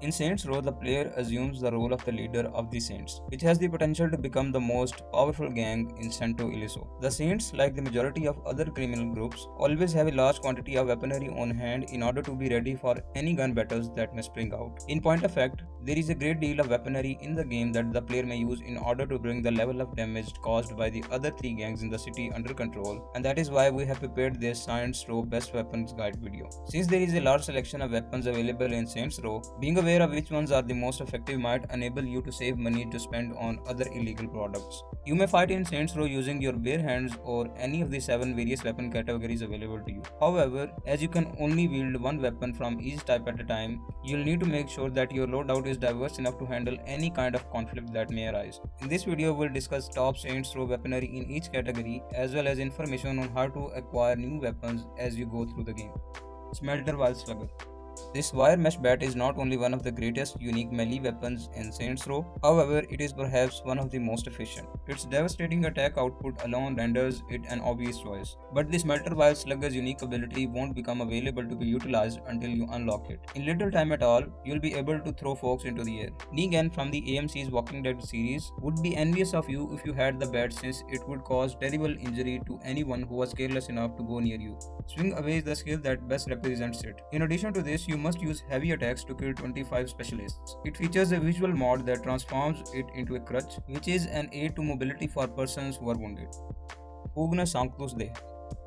In Saints Row, the player assumes the role of the leader of the Saints, which has the potential to become the most powerful gang in Santo Ileso. The Saints, like the majority of other criminal groups, always have a large quantity of weaponry on hand in order to be ready for any gun battles that may spring out. In point of fact, there is a great deal of weaponry in the game that the player may use in order to bring the level of damage caused by the other three gangs in the city under control, and that is why we have prepared this Saints Row Best Weapons Guide video. Since there is a large selection of weapons available in Saints Row, being aware of which ones are the most effective might enable you to save money to spend on other illegal products. You may fight in Saints Row using your bare hands or any of the 7 various weapon categories available to you. However, as you can only wield one weapon from each type at a time, you'll need to make sure that your loadout is diverse enough to handle any kind of conflict that may arise. In this video, we'll discuss top Saints Row weaponry in each category as well as information on how to acquire new weapons as you go through the game. Smelterville Slugger. This wire mesh bat is not only one of the greatest unique melee weapons in Saints Row, however, it is perhaps one of the most efficient. Its devastating attack output alone renders it an obvious choice, but the Smelterville Slugger's unique ability won't become available to be utilized until you unlock it. In little time at all, you'll be able to throw folks into the air. Negan from the AMC's Walking Dead series would be envious of you if you had the bat, since it would cause terrible injury to anyone who was careless enough to go near you. Swing away is the skill that best represents it. In addition to this, you must use heavy attacks to kill 25 specialists. It features a visual mod that transforms it into a crutch, which is an aid to mobility for persons who are wounded. Pugnus Sanctus Dei.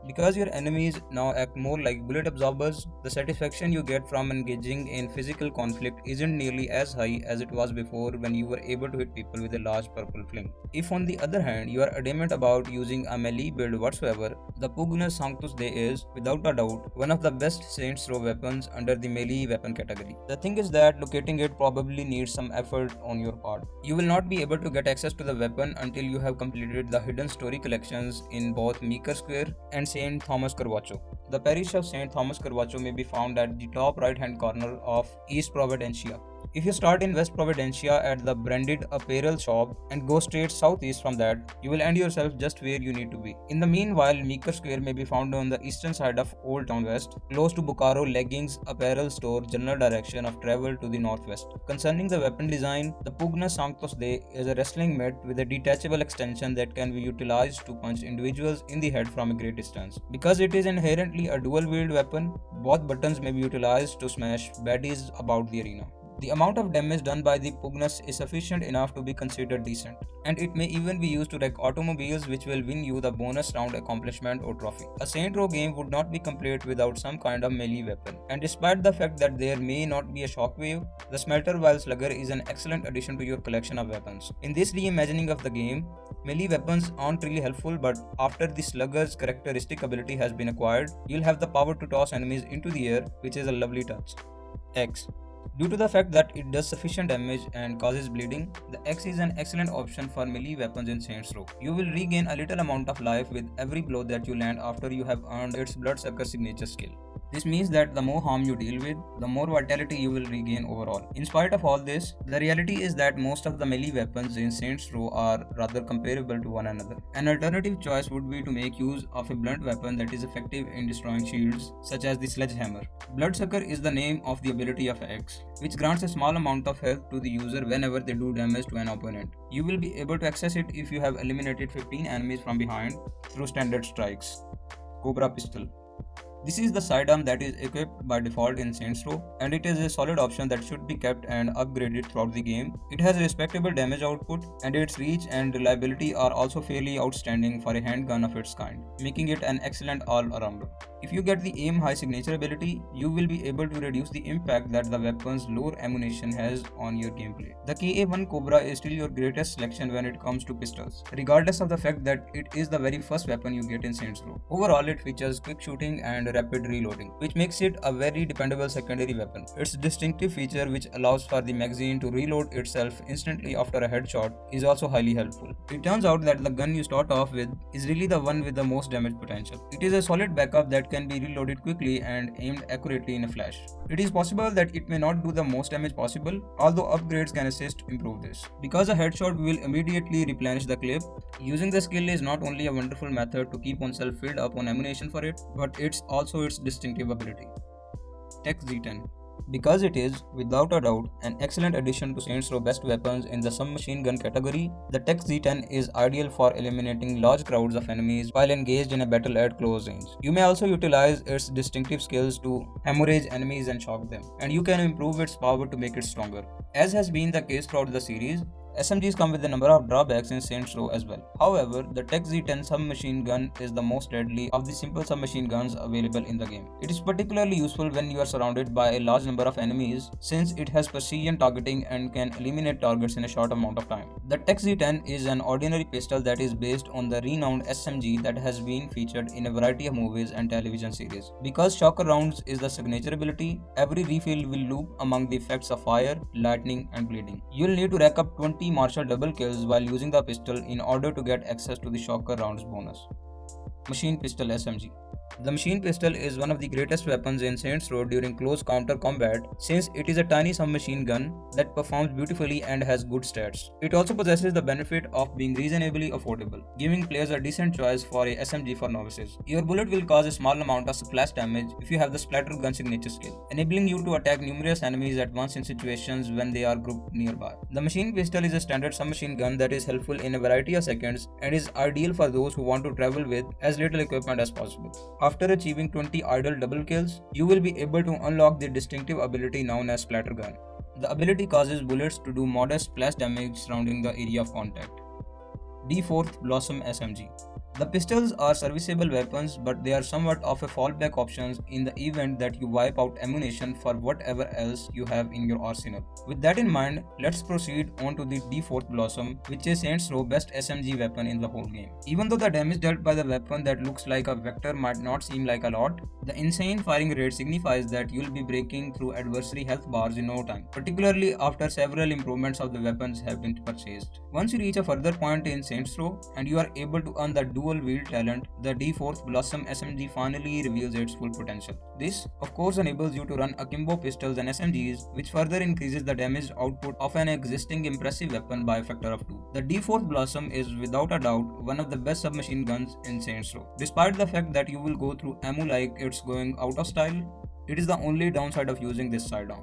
Because your enemies now act more like bullet absorbers, the satisfaction you get from engaging in physical conflict isn't nearly as high as it was before when you were able to hit people with a large purple fling. If on the other hand you are adamant about using a melee build whatsoever, the Pugnus Sanctus Dei is, without a doubt, one of the best Saints Row weapons under the melee weapon category. The thing is that locating it probably needs some effort on your part. You will not be able to get access to the weapon until you have completed the hidden story collections in both Meeker Square and St. Thomas Carvacho. The parish of St. Thomas Carvacho may be found at the top right hand corner of East Providencia. If you start in West Providencia at the branded apparel shop and go straight southeast from that, you will end yourself just where you need to be. In the meanwhile, Meeker Square may be found on the eastern side of Old Town West, close to Bokaro Leggings Apparel Store general direction of travel to the northwest. Concerning the weapon design, the Pugnus Sanctus Dei is a wrestling mitt with a detachable extension that can be utilized to punch individuals in the head from a great distance. Because it is inherently a dual wield weapon, both buttons may be utilized to smash baddies about the arena. The amount of damage done by the Pugnus is sufficient enough to be considered decent, and it may even be used to wreck automobiles, which will win you the bonus round accomplishment or trophy. A Saint Row game would not be complete without some kind of melee weapon, and despite the fact that there may not be a shockwave, the Smelterville Slugger is an excellent addition to your collection of weapons. In this reimagining of the game, melee weapons aren't really helpful, but after the Slugger's characteristic ability has been acquired, you'll have the power to toss enemies into the air, which is a lovely touch. X. Due to the fact that it does sufficient damage and causes bleeding, the X is an excellent option for melee weapons in Saints Row. You will regain a little amount of life with every blow that you land after you have earned its bloodsucker signature skill. This means that the more harm you deal with, the more vitality you will regain overall. In spite of all this, the reality is that most of the melee weapons in Saints Row are rather comparable to one another. An alternative choice would be to make use of a blunt weapon that is effective in destroying shields, such as the sledgehammer. Bloodsucker is the name of the ability of X, which grants a small amount of health to the user whenever they do damage to an opponent. You will be able to access it if you have eliminated 15 enemies from behind through standard strikes. Kobra Pistol. This is the sidearm that is equipped by default in Saints Row, and it is a solid option that should be kept and upgraded throughout the game. It has a respectable damage output, and its reach and reliability are also fairly outstanding for a handgun of its kind, making it an excellent all-arounder. If you get the aim high signature ability, you will be able to reduce the impact that the weapon's lower ammunition has on your gameplay. The KA-1 Kobra is still your greatest selection when it comes to pistols, regardless of the fact that it is the very first weapon you get in Saints Row. Overall, it features quick shooting and rapid reloading, which makes it a very dependable secondary weapon. Its distinctive feature, which allows for the magazine to reload itself instantly after a headshot, is also highly helpful. It turns out that the gun you start off with is really the one with the most damage potential. It is a solid backup that can be reloaded quickly and aimed accurately in a flash. It is possible that it may not do the most damage possible, although upgrades can assist improve this. Because a headshot will immediately replenish the clip, using the skill is not only a wonderful method to keep oneself filled up on ammunition for it, but it's also its distinctive ability. Tech Z10. Because it is, without a doubt, an excellent addition to Saints Row best weapons in the submachine gun category, the Tech Z10 is ideal for eliminating large crowds of enemies while engaged in a battle at close range. You may also utilize its distinctive skills to hemorrhage enemies and shock them, and you can improve its power to make it stronger. As has been the case throughout the series, SMGs come with a number of drawbacks in Saints Row as well. However, the Tech Z10 submachine gun is the most deadly of the simple submachine guns available in the game. It is particularly useful when you are surrounded by a large number of enemies since it has precision targeting and can eliminate targets in a short amount of time. The Tech Z10 is an ordinary pistol that is based on the renowned SMG that has been featured in a variety of movies and television series. Because shocker rounds is the signature ability, every refill will loop among the effects of fire, lightning and bleeding. You will need to rack up 20 martial double kills while using the pistol in order to get access to the shocker rounds bonus. Machine Pistol SMG. The machine pistol is one of the greatest weapons in Saints Row during close counter combat since it is a tiny submachine gun that performs beautifully and has good stats. It also possesses the benefit of being reasonably affordable, giving players a decent choice for a SMG for novices. Your bullet will cause a small amount of splash damage if you have the splatter gun signature skill, enabling you to attack numerous enemies at once in situations when they are grouped nearby. The machine pistol is a standard submachine gun that is helpful in a variety of seconds and is ideal for those who want to travel with as little equipment as possible. After achieving 20 idle double kills, you will be able to unlock the distinctive ability known as Splatter Gun. The ability causes bullets to do modest splash damage surrounding the area of contact. D4th Blossom SMG. The pistols are serviceable weapons, but they are somewhat of a fallback option in the event that you wipe out ammunition for whatever else you have in your arsenal. With that in mind, let's proceed on to the D4th Blossom, which is Saints Row best SMG weapon in the whole game. Even though the damage dealt by the weapon that looks like a vector might not seem like a lot, the insane firing rate signifies that you'll be breaking through adversary health bars in no time, particularly after several improvements of the weapons have been purchased. Once you reach a further point in Saints Row and you are able to earn the dual wield talent, the D4th Blossom SMG finally reveals its full potential. This, of course, enables you to run akimbo pistols and SMGs, which further increases the damage output of an existing impressive weapon by a factor of 2. The D4th Blossom is without a doubt one of the best submachine guns in Saints Row. Despite the fact that you will go through ammo like it's going out of style, it is the only downside of using this sidearm.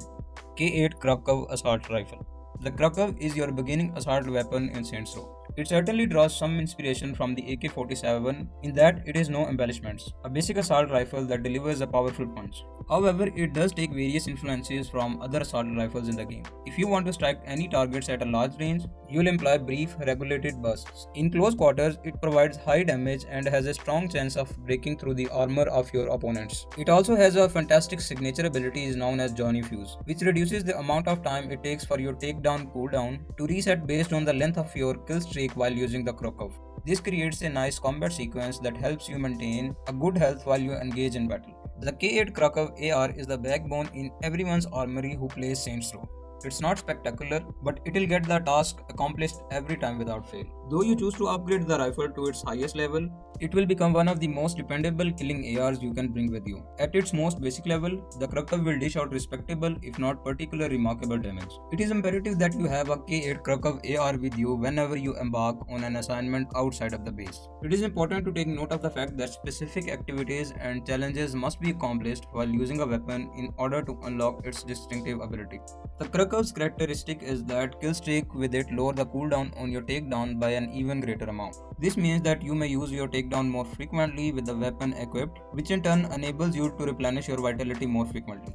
K8 Krakow Assault Rifle. The Krukov is your beginning assault weapon in Saints Row. It certainly draws some inspiration from the AK-47 in that it is no embellishments, a basic assault rifle that delivers a powerful punch. However, it does take various influences from other assault rifles in the game. If you want to strike any targets at a large range, you will employ brief, regulated bursts. In close quarters, it provides high damage and has a strong chance of breaking through the armor of your opponents. It also has a fantastic signature ability known as Johnny Fuse, which reduces the amount of time it takes for your takedown cooldown to reset based on the length of your kill streak while using the Krukov. This creates a nice combat sequence that helps you maintain a good health while you engage in battle. The K8 Krukov AR is the backbone in everyone's armory who plays Saints Row. It's not spectacular, but it'll get the task accomplished every time without fail. Though you choose to upgrade the rifle to its highest level, it will become one of the most dependable killing ARs you can bring with you. At its most basic level, the Krukov will dish out respectable, if not particularly remarkable damage. It is imperative that you have a K8 Krukov AR with you whenever you embark on an assignment outside of the base. It is important to take note of the fact that specific activities and challenges must be accomplished while using a weapon in order to unlock its distinctive ability. The Krukov's characteristic is that kill streak with it lower the cooldown on your takedown by an even greater amount. This means that you may use your takedown more frequently with the weapon equipped, which in turn enables you to replenish your vitality more frequently.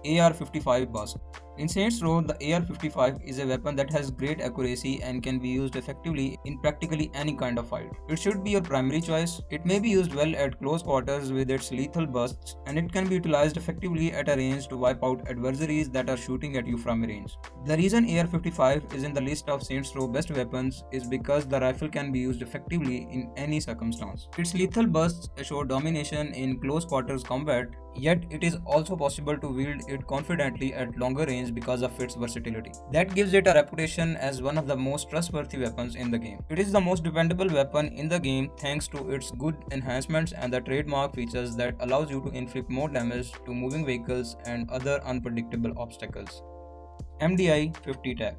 AR-55 Burst. In Saints Row, the AR-55 is a weapon that has great accuracy and can be used effectively in practically any kind of fight. It should be your primary choice. It may be used well at close quarters with its lethal bursts, and it can be utilized effectively at a range to wipe out adversaries that are shooting at you from a range. The reason AR-55 is in the list of Saints Row best weapons is because the rifle can be used effectively in any circumstance. Its lethal bursts assure domination in close quarters combat, yet it is also possible to wield it confidently at longer range because of its versatility. That gives it a reputation as one of the most trustworthy weapons in the game. It is the most dependable weapon in the game thanks to its good enhancements and the trademark features that allows you to inflict more damage to moving vehicles and other unpredictable obstacles. MDI-50 Tac.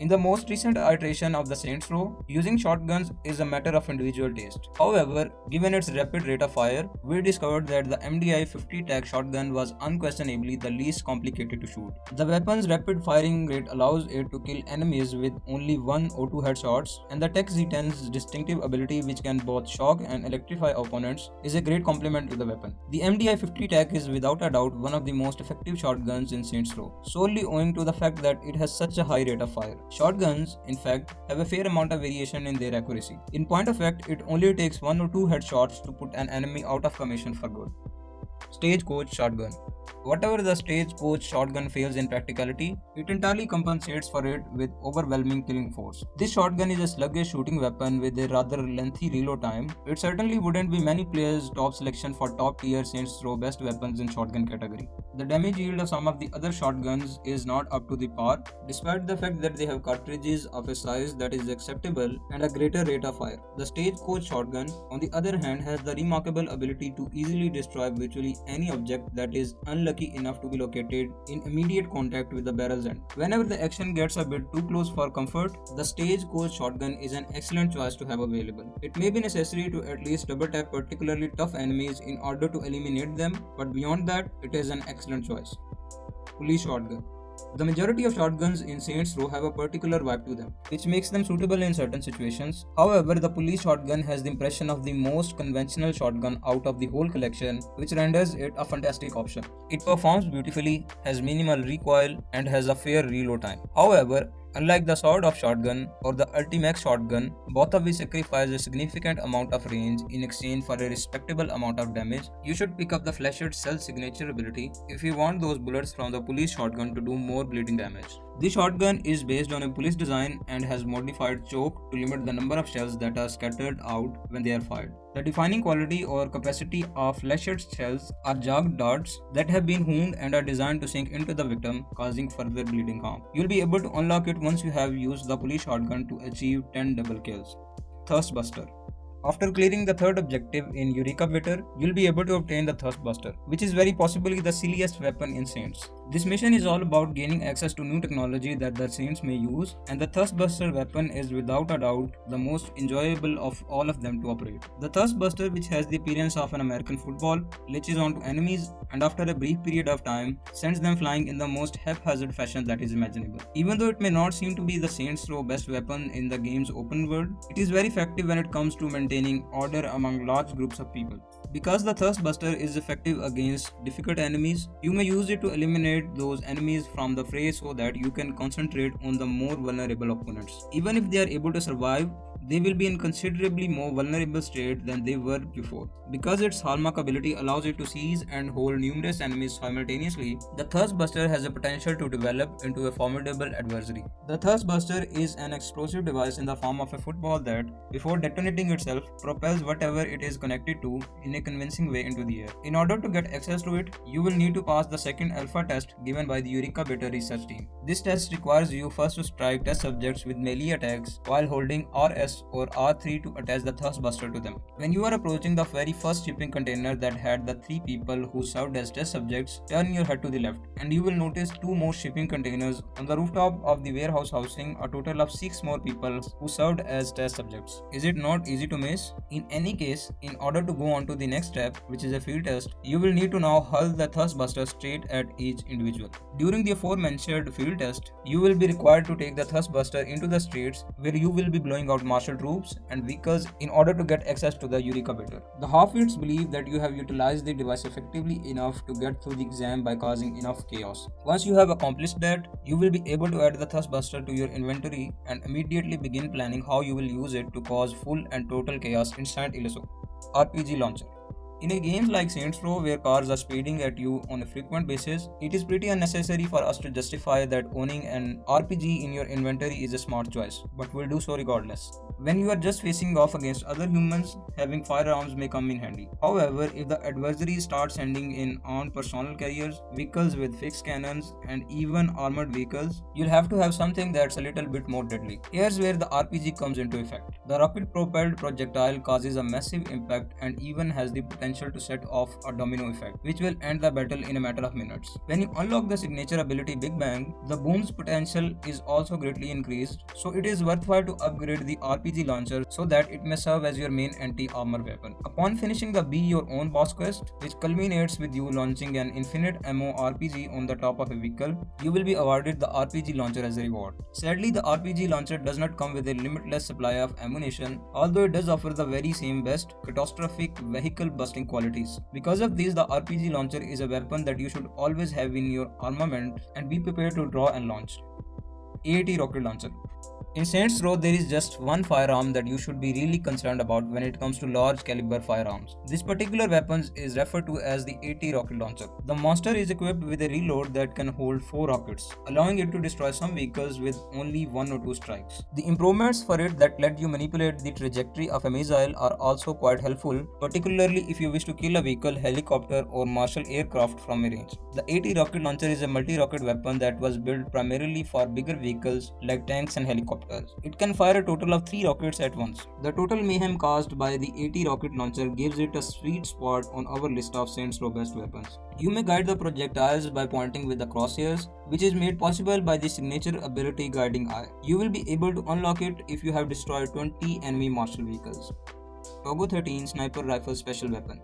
In the most recent iteration of the Saints Row, using shotguns is a matter of individual taste. However, given its rapid rate of fire, we discovered that the MDI-50 Tac shotgun was unquestionably the least complicated to shoot. The weapon's rapid firing rate allows it to kill enemies with only 1 or 2 headshots, and the Tac Z10's distinctive ability, which can both shock and electrify opponents, is a great complement to the weapon. The MDI-50 Tac is without a doubt one of the most effective shotguns in Saints Row, solely owing to the fact that it has such a high rate of fire. Shotguns, in fact, have a fair amount of variation in their accuracy. In point of fact, it only takes 1 or 2 headshots to put an enemy out of commission for good. Stagecoach Shotgun. Whatever the Stagecoach Shotgun fails in practicality, it entirely compensates for it with overwhelming killing force. This shotgun is a sluggish shooting weapon with a rather lengthy reload time. It certainly wouldn't be many players' top selection for top tier Saints Row best weapons in shotgun category. The damage yield of some of the other shotguns is not up to the par, despite the fact that they have cartridges of a size that is acceptable and a greater rate of fire. The Stagecoach Shotgun, on the other hand, has the remarkable ability to easily destroy virtually any object that is unlucky enough to be located in immediate contact with the barrel's end. Whenever the action gets a bit too close for comfort, the Stagecoach Shotgun is an excellent choice to have available. It may be necessary to at least double tap particularly tough enemies in order to eliminate them, but beyond that, it is an excellent choice. Police Shotgun. The majority of shotguns in Saints Row have a particular vibe to them, which makes them suitable in certain situations. However, the police shotgun has the impression of the most conventional shotgun out of the whole collection, which renders it a fantastic option. It performs beautifully, has minimal recoil, and has a fair reload time. However, unlike the sawed-off shotgun or the Ultimax shotgun, both of which sacrifice a significant amount of range in exchange for a respectable amount of damage, you should pick up the Flashhead Cell signature ability if you want those bullets from the police shotgun to do more bleeding damage. This shotgun is based on a police design and has modified choke to limit the number of shells that are scattered out when they are fired. The defining quality or capacity of Flashhead shells are jagged darts that have been honed and are designed to sink into the victim, causing further bleeding harm. You'll be able to unlock it once you have used the police shotgun to achieve 10 double kills. Thirstbuster. After clearing the third objective in eXputer, you'll be able to obtain the Thirstbuster, which is very possibly the silliest weapon in Saints. This mission is all about gaining access to new technology that the Saints may use, and the Thirstbuster weapon is without a doubt the most enjoyable of all of them to operate. The Thirstbuster, which has the appearance of an American football, latches onto enemies and after a brief period of time sends them flying in the most haphazard fashion that is imaginable. Even though it may not seem to be the Saints Row best weapon in the game's open world, it is very effective when it comes to maintaining order among large groups of people. Because the Thirstbuster is effective against difficult enemies, you may use it to eliminate those enemies from the fray so that you can concentrate on the more vulnerable opponents. Even if they are able to survive, they will be in considerably more vulnerable state than they were before. Because its hallmark ability allows it to seize and hold numerous enemies simultaneously, the Thirstbuster has the potential to develop into a formidable adversary. The Thirstbuster is an explosive device in the form of a football that, before detonating itself, propels whatever it is connected to in a convincing way into the air. In order to get access to it, you will need to pass the second alpha test given by the eXputer research team. This test requires you first to strike test subjects with melee attacks while holding RS or R3 to attach the Thirstbuster to them. When you are approaching the very first shipping container that had the 3 people who served as test subjects, turn your head to the left and you will notice 2 more shipping containers on the rooftop of the warehouse housing a total of 6 more people who served as test subjects. Is it not easy to miss? In any case, in order to go on to the next step, which is a field test, you will need to now hurl the Thirstbuster straight at each individual. During the aforementioned field test, you will be required to take the Thirstbuster into the streets where you will be blowing out martial troops and vehicles in order to get access to the eXputer. The half-wits believe that you have utilized the device effectively enough to get through the exam by causing enough chaos. Once you have accomplished that, you will be able to add the Thirstbuster to your inventory and immediately begin planning how you will use it to cause full and total chaos in St. Illuso. RPG Launcher. In a game like Saints Row where cars are speeding at you on a frequent basis, it is pretty unnecessary for us to justify that owning an RPG in your inventory is a smart choice, but we'll do so regardless. When you are just facing off against other humans, having firearms may come in handy. However, if the adversary starts sending in armed personnel carriers, vehicles with fixed cannons, and even armored vehicles, you'll have to have something that's a little bit more deadly. Here's where the RPG comes into effect. The rocket-propelled projectile causes a massive impact and even has the potential potential to set off a domino effect, which will end the battle in a matter of minutes. When you unlock the signature ability Big Bang, the boom's potential is also greatly increased, so it is worthwhile to upgrade the RPG launcher so that it may serve as your main anti-armor weapon. Upon finishing the Be Your Own boss quest, which culminates with you launching an infinite ammo RPG on the top of a vehicle, you will be awarded the RPG launcher as a reward. Sadly, the RPG launcher does not come with a limitless supply of ammunition, although it does offer the very same best catastrophic vehicle busting qualities. Because of this, the RPG launcher is a weapon that you should always have in your armament and be prepared to draw and launch. A80 Rocket Launcher. In Saints Row, there is just one firearm that you should be really concerned about when it comes to large caliber firearms. This particular weapon is referred to as the A80 Rocket Launcher. The monster is equipped with a reload that can hold 4 rockets, allowing it to destroy some vehicles with only 1 or 2 strikes. The improvements for it that let you manipulate the trajectory of a missile are also quite helpful, particularly if you wish to kill a vehicle, helicopter or martial aircraft from a range. The A80 Rocket Launcher is a multi-rocket weapon that was built primarily for bigger vehicles like tanks and helicopters. It can fire a total of 3 rockets at once. The total mayhem caused by the A80 Rocket Launcher gives it a sweet spot on our list of Saints Row best weapons. You may guide the projectiles by pointing with the crosshairs, which is made possible by the signature ability Guiding Eye. You will be able to unlock it if you have destroyed 20 enemy martial vehicles. Togo 13 Sniper Rifle Special Weapon.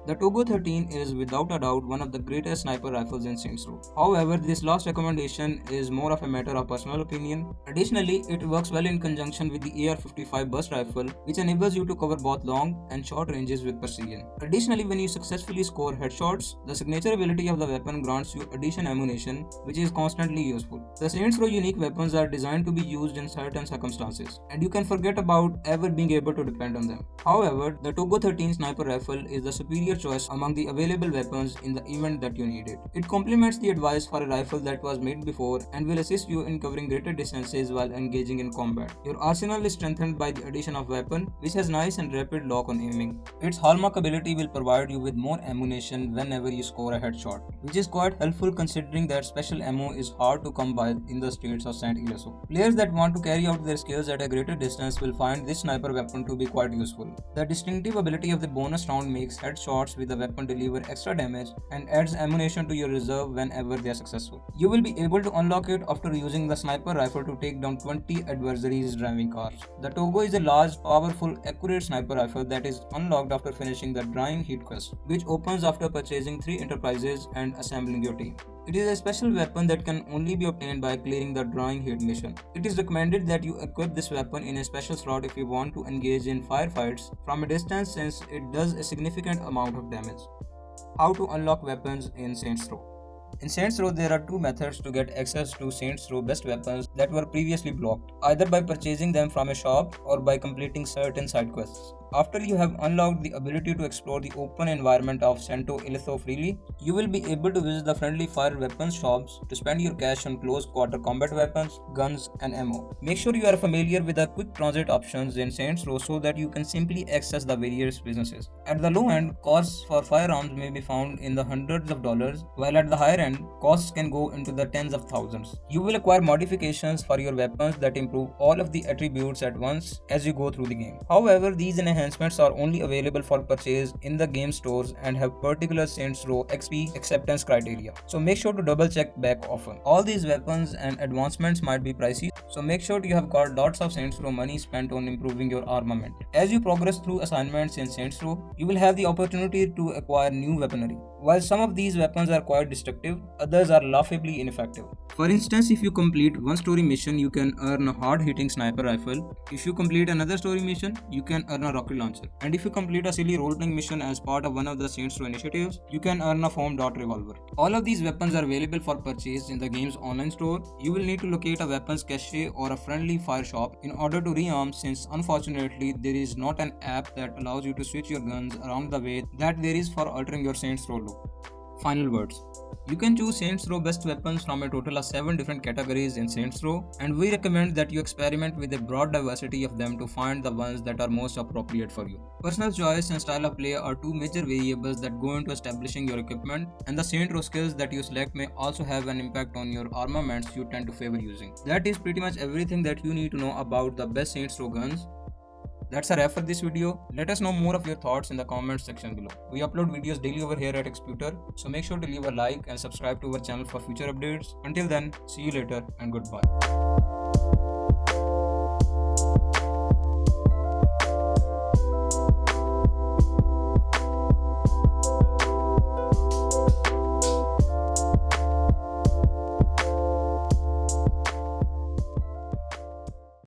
The Togo 13 is without a doubt one of the greatest sniper rifles in Saints Row. However, this last recommendation is more of a matter of personal opinion. Additionally, it works well in conjunction with the AR-55 burst rifle, which enables you to cover both long and short ranges with precision. Additionally, when you successfully score headshots, the signature ability of the weapon grants you additional ammunition, which is constantly useful. The Saints Row unique weapons are designed to be used in certain circumstances, and you can forget about ever being able to depend on them. However, the Togo 13 sniper rifle is the superior choice among the available weapons in the event that you need it. It complements the advice for a rifle that was made before and will assist you in covering greater distances while engaging in combat. Your arsenal is strengthened by the addition of weapon, which has nice and rapid lock on aiming. Its hallmark ability will provide you with more ammunition whenever you score a headshot, which is quite helpful considering that special ammo is hard to come by in the streets of St. Illuso. Players that want to carry out their skills at a greater distance will find this sniper weapon to be quite useful. The distinctive ability of the bonus round makes headshots with the weapon deliver extra damage and adds ammunition to your reserve whenever they are successful. You will be able to unlock it after using the sniper rifle to take down 20 adversaries driving cars. The Togo is a large, powerful, accurate sniper rifle that is unlocked after finishing the Drying Heat quest, which opens after purchasing 3 enterprises and assembling your team. It is a special weapon that can only be obtained by clearing the Drying Heat mission. It is recommended that you equip this weapon in a special slot if you want to engage in firefights from a distance, since it does a significant amount of damage. How to unlock weapons in Saints Row. In Saints Row, there are 2 methods to get access to Saints Row best weapons that were previously blocked, either by purchasing them from a shop or by completing certain side quests. After you have unlocked the ability to explore the open environment of Santo Ilitho freely, you will be able to visit the friendly fire weapons shops to spend your cash on close quarter combat weapons, guns and ammo. Make sure you are familiar with the quick transit options in Saints Row so that you can simply access the various businesses. At the low end, costs for firearms may be found in the hundreds of dollars, while at the higher end, costs can go into the tens of thousands. You will acquire modifications for your weapons that improve all of the attributes at once as you go through the game. However, these enhancements are only available for purchase in the game stores and have particular Saints Row XP acceptance criteria, so make sure to double check back often. All these weapons and advancements might be pricey, so make sure you have got lots of Saints Row money spent on improving your armament. As you progress through assignments in Saints Row, you will have the opportunity to acquire new weaponry. While some of these weapons are quite destructive, others are laughably ineffective. For instance, if you complete one story mission, you can earn a hard-hitting sniper rifle. If you complete another story mission, you can earn a rocket launcher. And if you complete a silly role-playing mission as part of one of the Saints Row initiatives, you can earn a foam dot revolver. All of these weapons are available for purchase in the game's online store. You will need to locate a weapons cache or a friendly fire shop in order to rearm, since unfortunately there is not an app that allows you to switch your guns around the way that there is for altering your Saints Row look. Final words. You can choose Saints Row best weapons from a total of 7 different categories in Saints Row, and we recommend that you experiment with a broad diversity of them to find the ones that are most appropriate for you. Personal choice and style of play are 2 major variables that go into establishing your equipment, and the Saints Row skills that you select may also have an impact on your armaments you tend to favor using. That is pretty much everything that you need to know about the best Saints Row guns. That's a wrap for this video. Let us know more of your thoughts in the comments section below. We upload videos daily over here at eXputer, so make sure to leave a like and subscribe to our channel for future updates. Until then, see you later and goodbye.